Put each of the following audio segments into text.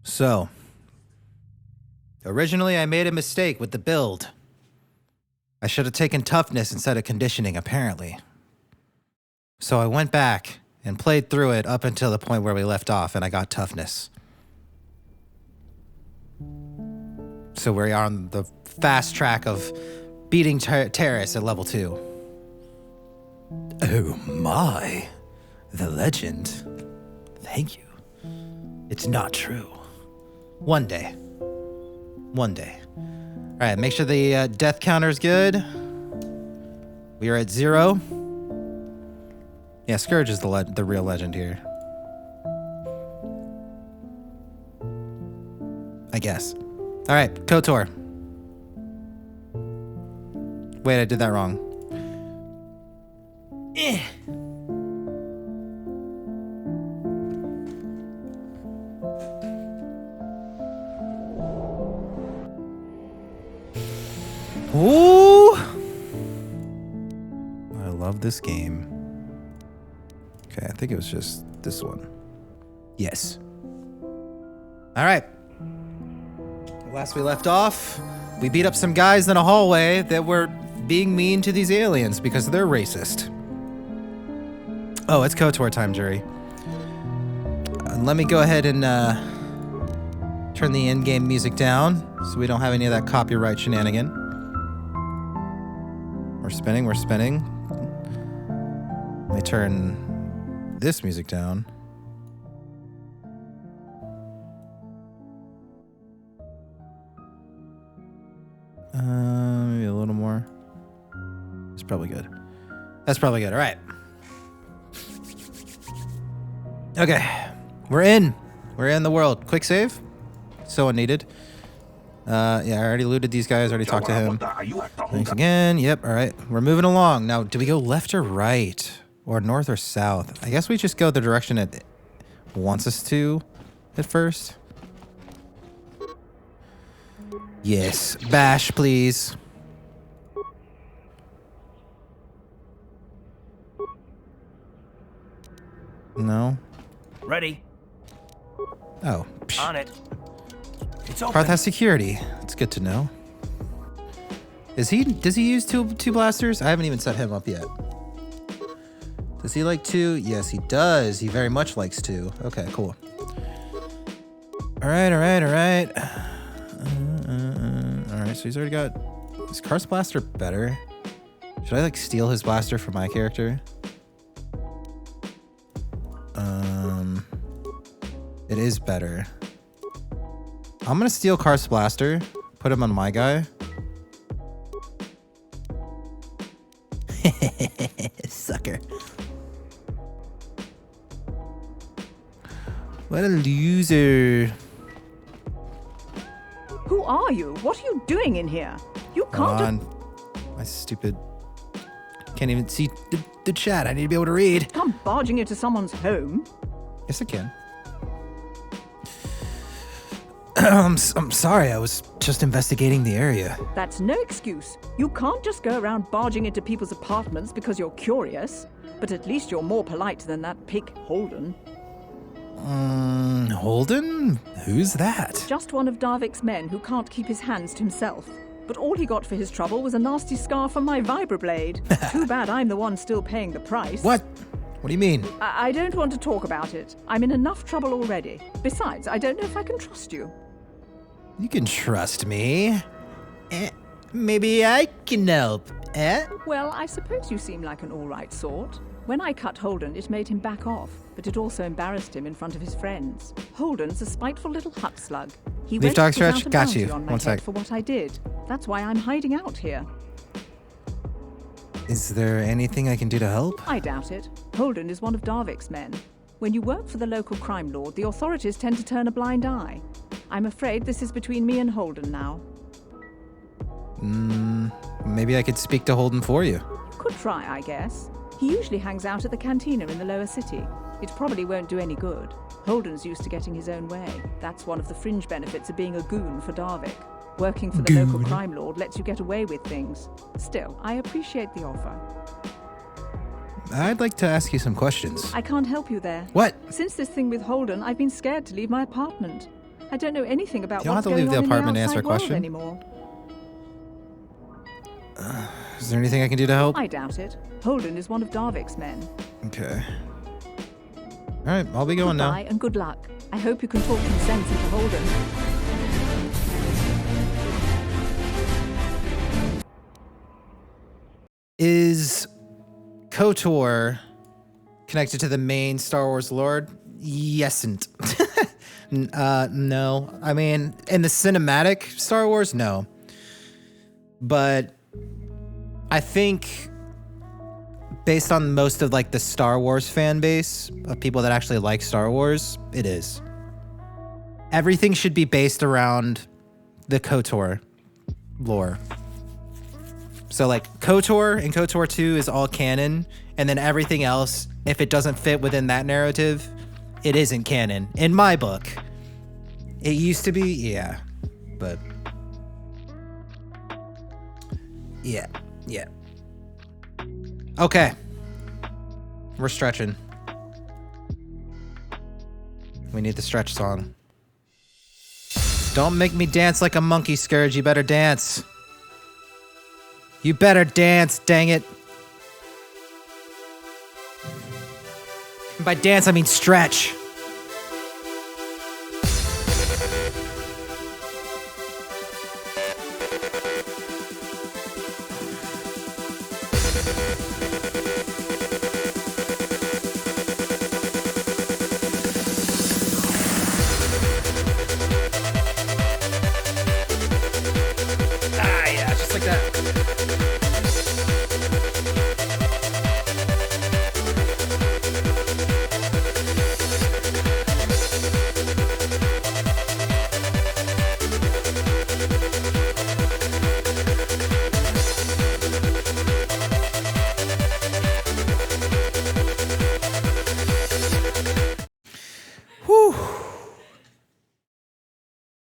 So, originally I made a mistake with the build. I should have taken toughness instead of conditioning, apparently. So I went back and played through it up until the point where we left off, and I got toughness. So we are on the fast track of beating Taris at level 2. Oh my, the legend. Thank you. It's not true. One day. One day. All right, make sure the death counter is good. We are at 0. Yeah, Scourge is the real legend here. I guess. All right, KOTOR. Wait, I did that wrong. Ooh! I love this game. Okay, I think it was just this one. Yes. All right. Last we left off, we beat up some guys in a hallway that were being mean to these aliens because they're racist. Oh, it's KOTOR time, Jury. Let me go ahead and turn the in-game music down so we don't have any of that copyright shenanigan. We're spinning, we're spinning. Let me turn this music down. Maybe a little more. It's probably good. That's probably good. All right. Okay. We're in. We're in the world. Quick save. So unneeded. Yeah, I already looted these guys. Already talked to him. Thanks again. Yep. All right. We're moving along. Now, do we go left or right? Or north or south? I guess we just go the direction it wants us to at first. Yes. Bash, please. No. Ready. Oh. Psh. On it. It's open. Hearth has security. That's good to know. Does he use two blasters? I haven't even set him up yet. Does he like 2? Yes, he does. He very much likes 2. Okay, cool. All right. All right, so he's already got... Is Karth's blaster better? Should I, like, steal his blaster for my character? It is better. I'm gonna steal Karth's blaster, put him on my guy. Sucker. What a loser. Who are you? What are you doing in here? You can't... My stupid... Can't even see the chat. I need to be able to read. Come barging into someone's home. Yes, I can. I'm sorry. I was just investigating the area. That's no excuse. You can't just go around barging into people's apartments because you're curious. But at least you're more polite than that pig Holden. Holden? Who's that? Just one of Darvik's men who can't keep his hands to himself. But all he got for his trouble was a nasty scar from my vibroblade. Too bad I'm the one still paying the price. What? What do you mean? I don't want to talk about it. I'm in enough trouble already. Besides, I don't know if I can trust you. You can trust me. Maybe I can help. Well, I suppose you seem like an all-right sort. When I cut Holden, it made him back off, but it also embarrassed him in front of his friends. Holden's a spiteful little hut slug. He Leaf went dog to put out stretch? a Got bounty you. on my One head sec. for what I did. That's why I'm hiding out here. Is there anything I can do to help? I doubt it. Holden is one of Darvik's men. When you work for the local crime lord, the authorities tend to turn a blind eye. I'm afraid this is between me and Holden now. Maybe I could speak to Holden for you. Could try, I guess. He usually hangs out at the cantina in the lower city. It probably won't do any good. Holden's used to getting his own way. That's one of the fringe benefits of being a goon for Darvik. Working for the local crime lord lets you get away with things. Still, I appreciate the offer. I'd like to ask you some questions. I can't help you there. What? Since this thing with Holden, I've been scared to leave my apartment. I don't know anything about You don't what's have to leave going the on apartment to in the answer a outside world question. anymore. Is there anything I can do to help? I doubt it. Holden is one of Darvik's men. Okay. All right, I'll be going now. Goodbye and good luck. I hope you can talk some sense into Holden. Is KOTOR connected to the main Star Wars lore? Yesn't. No. I mean, in the cinematic Star Wars, no. But I think based on most of like the Star Wars fan base of people that actually like Star Wars, it is. Everything should be based around the KOTOR lore. So like KOTOR and KOTOR 2 is all canon, and then everything else, if it doesn't fit within that narrative, it isn't canon. In my book. It used to be, yeah. But yeah. Okay. We're stretching. We need the stretch song. Don't make me dance like a monkey, Scourge. You better dance. You better dance, dang it. And by dance, I mean stretch.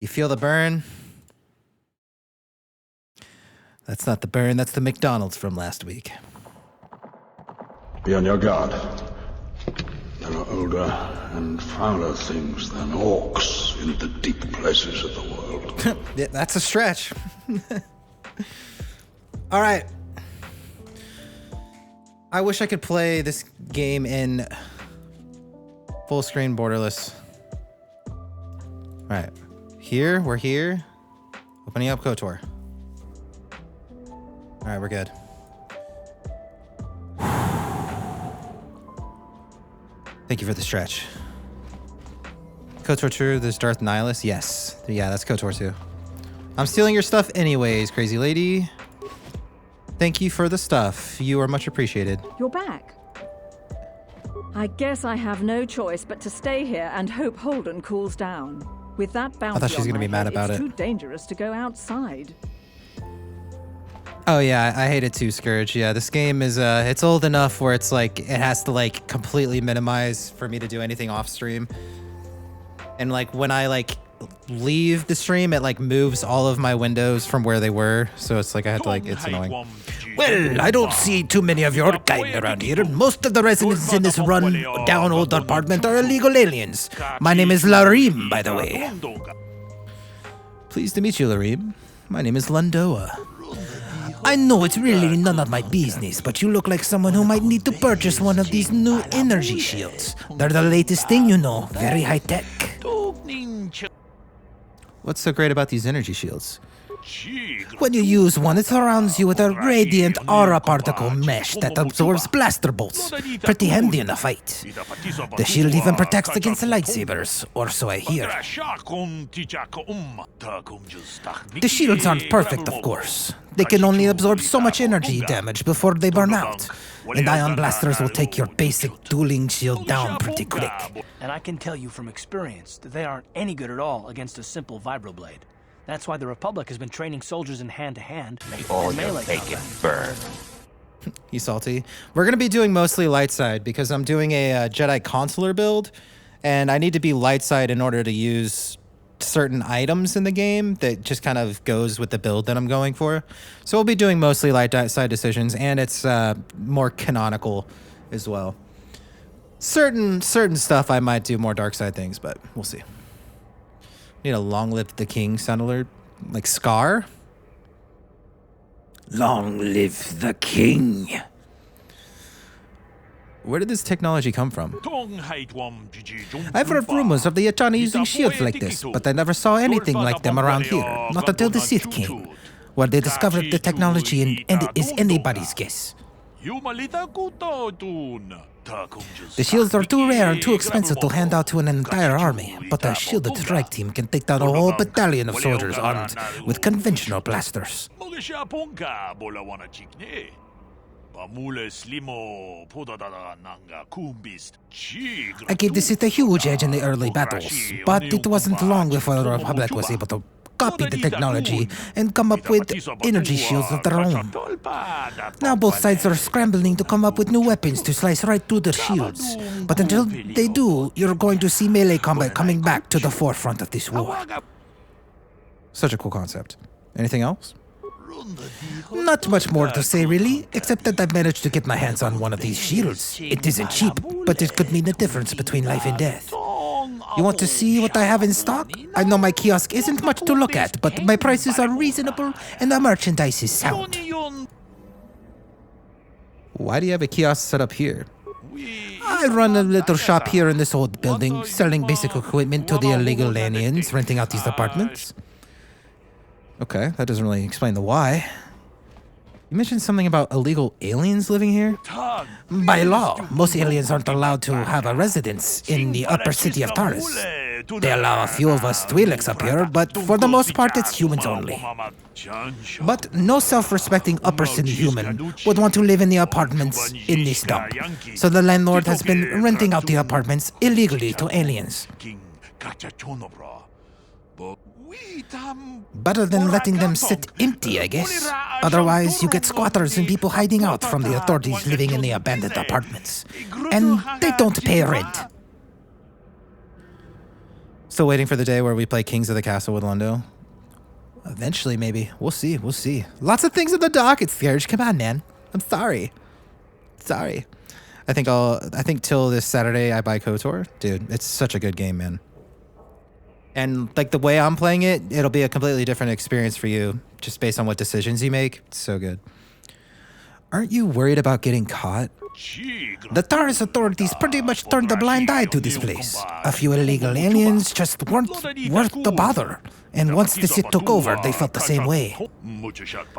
You feel the burn? That's not the burn, that's the McDonald's from last week. Be on your guard. There are older and fouler things than orcs in the deep places of the world. Yeah, that's a stretch. All right. I wish I could play this game in full screen borderless. All right. Here, we're here. Opening up KOTOR. All right, we're good. Thank you for the stretch. KOTOR 2, there's Darth Nihilus. Yes. Yeah, that's KOTOR 2. I'm stealing your stuff anyways, crazy lady. Thank you for the stuff. You are much appreciated. You're back. I guess I have no choice but to stay here and hope Holden cools down. With that bounty I thought she was on gonna my be mad head, about it's it. too dangerous to go outside. Oh yeah, I hate it too, Scourge. Yeah, this game is it's old enough where it's like it has to like completely minimize for me to do anything off stream. And like when I like leave the stream, it like moves all of my windows from where they were. So it's like I have to like it's annoying. Well, I don't see too many of your kind around here. Most of the residents in this run-down old apartment are illegal aliens. My name is Larim, by the way. Pleased to meet you, Larim. My name is Landoa. I know it's really none of my business, but you look like someone who might need to purchase one of these new energy shields. They're the latest thing, you know. Very high-tech. What's so great about these energy shields? When you use one, it surrounds you with a radiant aura particle mesh that absorbs blaster bolts. Pretty handy in a fight. The shield even protects against lightsabers, or so I hear. The shields aren't perfect, of course. They can only absorb so much energy damage before they burn out. And ion blasters will take your basic dueling shield down pretty quick. And I can tell you from experience that they aren't any good at all against a simple vibroblade. That's why the Republic has been training soldiers in hand-to-hand and melee combat. Burn. He's salty. We're going to be doing mostly light side because I'm doing a Jedi Consular build, and I need to be light side in order to use certain items in the game that just kind of goes with the build that I'm going for. So we'll be doing mostly light side decisions, and it's more canonical as well. Certain stuff I might do more dark side things, but we'll see. Need a long live the king sound alert. Like Scar? Long live the king. Where did this technology come from? I've heard rumors of the Eternal using shields like this, but I never saw anything like them around here. Not until the Sith came. Where they discovered the technology and it is anybody's guess. The shields are too rare and too expensive to hand out to an entire army, but a shielded strike team can take down a whole battalion of soldiers armed with conventional blasters. I gave the Sith a huge edge in the early battles, but it wasn't long before the Republic was able to copy the technology and come up with energy shields of their own. Now both sides are scrambling to come up with new weapons to slice right through their shields. But until they do, you're going to see melee combat coming back to the forefront of this war. Such a cool concept. Anything else? Not much more to say really, except that I've managed to get my hands on one of these shields. It isn't cheap, but it could mean the difference between life and death. You want to see what I have in stock? I know my kiosk isn't much to look at, but my prices are reasonable and the merchandise is sound. Why do you have a kiosk set up here? I run a little shop here in this old building, selling basic equipment to the illegal aliens renting out these apartments. Okay, that doesn't really explain the why. You mentioned something about illegal aliens living here? By law, most aliens aren't allowed to have a residence in the upper city of Taris. They allow a few of us Twi'leks up here, but for the most part it's humans only. But no self-respecting upper city human would want to live in the apartments in this dump. So the landlord has been renting out the apartments illegally to aliens. Better than letting them sit empty, I guess. Otherwise, you get squatters and people hiding out from the authorities living in the abandoned apartments. And they don't pay rent. Still waiting for the day where we play Kings of the Castle with Londo. Eventually, maybe. We'll see. We'll see. Lots of things in the docket, Scourge. Come on, man. I'm sorry. Sorry. I think till this Saturday I buy KOTOR. Dude, it's such a good game, man. And like the way I'm playing it, it'll be a completely different experience for you, just based on what decisions you make. It's so good. Aren't you worried about getting caught? The Taris authorities pretty much turned a blind eye to this place. A few illegal aliens just weren't worth the bother. And once the Sith took over, they felt the same way.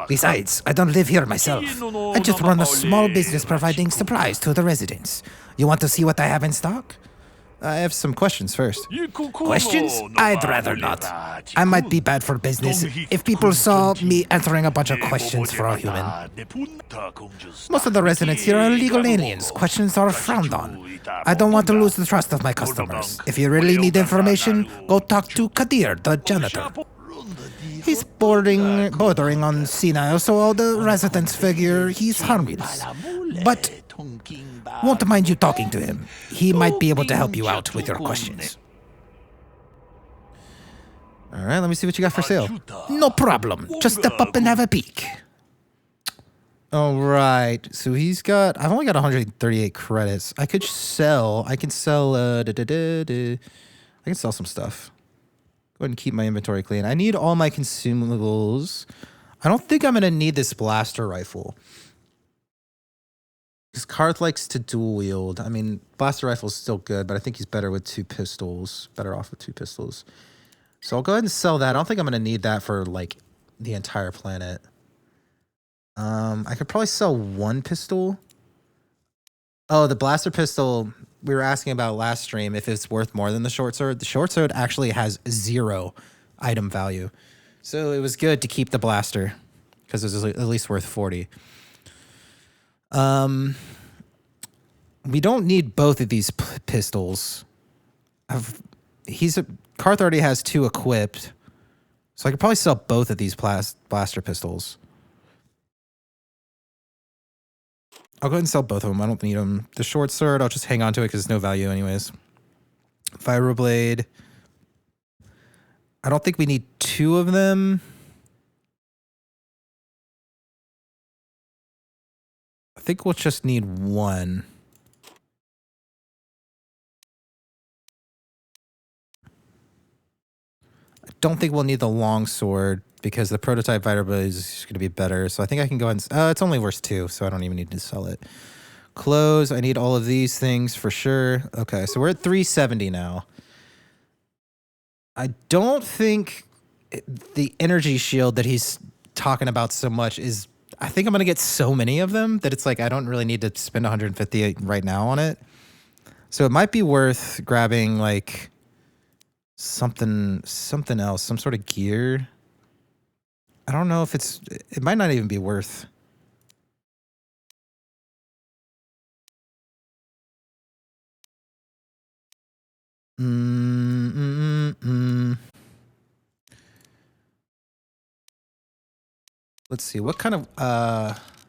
Besides, I don't live here myself. I just run a small business providing supplies to the residents. You want to see what I have in stock? I have some questions first. Questions? I'd rather not. I might be bad for business if people saw me answering a bunch of questions for a human. Most of the residents here are illegal aliens. Questions are frowned on. I don't want to lose the trust of my customers. If you really need information, go talk to Kadir, the janitor. He's bordering on senile, so all the residents figure he's harmless. But won't mind you talking to him. He might be able to help you out with your questions. All right, let me see what you got for sale. No problem. Just step up and have a peek. All right. So I've only got 138 credits. I can sell some stuff. Go ahead and keep my inventory clean. I need all my consumables. I don't think I'm going to need this blaster rifle. Because Karth likes to dual wield. I mean, blaster rifle's still good, but I think he's better with two pistols. Better off with two pistols. So I'll go ahead and sell that. I don't think I'm going to need that for, like, the entire planet. I could probably sell one pistol. Oh, the blaster pistol we were asking about last stream, if it's worth more than the short sword. The short sword actually has 0 item value. So it was good to keep the blaster, because it was at least worth 40. We don't need both of these pistols. Karth already has 2 equipped, so I could probably sell both of these blaster pistols. I'll go ahead and sell both of them. I don't need them. The short sword, I'll just hang on to it because it's no value anyways. Vibroblade. I don't think we need 2 of them. I think we'll just need 1. I don't think we'll need the long sword because the prototype vibroblade is going to be better. So I think I can go ahead and... it's only worth 2, so I don't even need to sell it. Clothes, I need all of these things for sure. Okay, so we're at 370 now. I don't think the energy shield that he's talking about so much is... I think I'm going to get so many of them that it's like I don't really need to spend 150 right now on it. So it might be worth grabbing like something else, some sort of gear. I don't know if it might not even be worth. Let's see, what kind of